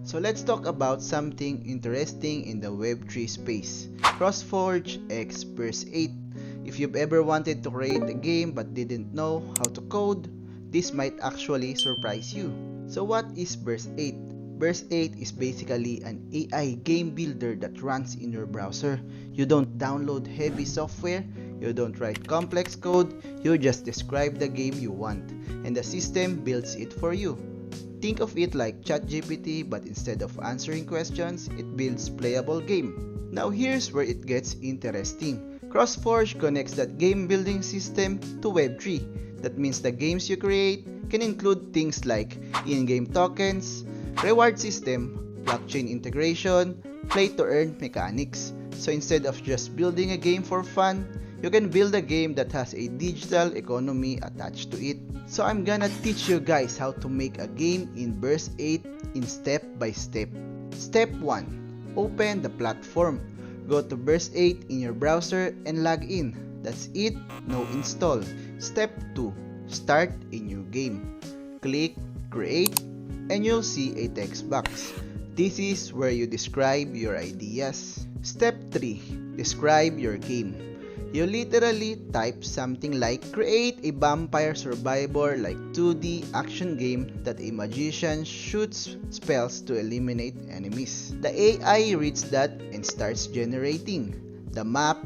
So let's talk about something interesting in the Web3 space. CrossForge X Burst 8. If you've ever wanted to create a game but didn't know how to code, this might actually surprise you. So what is Burst 8? Burst 8 is basically an AI game builder that runs in your browser. You don't download heavy software, you don't write complex code, you just describe the game you want, and the system builds it for you. Think of it like ChatGPT, but instead of answering questions, it builds playable game. Now here's where it gets interesting. CrossForge connects that game building system to Web3. That means the games you create can include things like in-game tokens, reward system, blockchain integration, play-to-earn mechanics. So instead of just building a game for fun, you can build a game that has a digital economy attached to it. So I'm gonna teach you guys how to make a game in Burst 8 in step by step. Step 1. Open the platform. Go to Burst 8 in your browser and log in. That's it, no install. Step 2. Start a new game. Click Create and you'll see a text box. This is where you describe your ideas. Step 3. Describe your game. You literally type something like, create a vampire survivor like 2D action game that a magician shoots spells to eliminate enemies. The AI reads that and starts generating the map,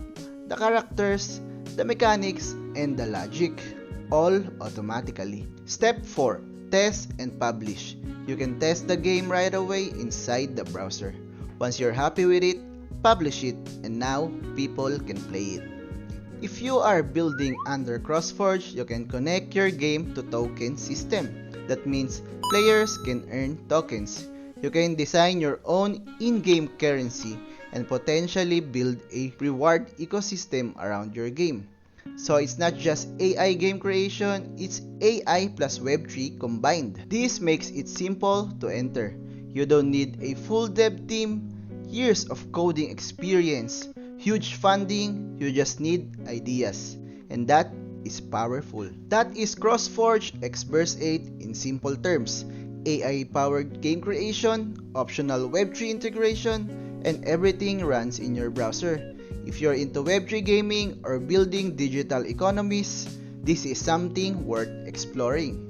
the characters, the mechanics, and the logic, all automatically. Step 4. Test and publish. You can test the game right away inside the browser. Once you're happy with it, publish it, and now people can play it. If you are building under CrossForge, you can connect your game to token system. That means players can earn tokens. You can design your own in-game currency and potentially build a reward ecosystem around your game. So it's not just AI game creation, it's AI plus Web3 combined. This makes it simple to enter. You don't need a full dev team, years of coding experience, huge funding, you just need ideas. And that is powerful. That is CrossForge X Burst 8 in simple terms. AI-powered game creation, optional Web3 integration, and everything runs in your browser. If you're into Web3 gaming or building digital economies, this is something worth exploring.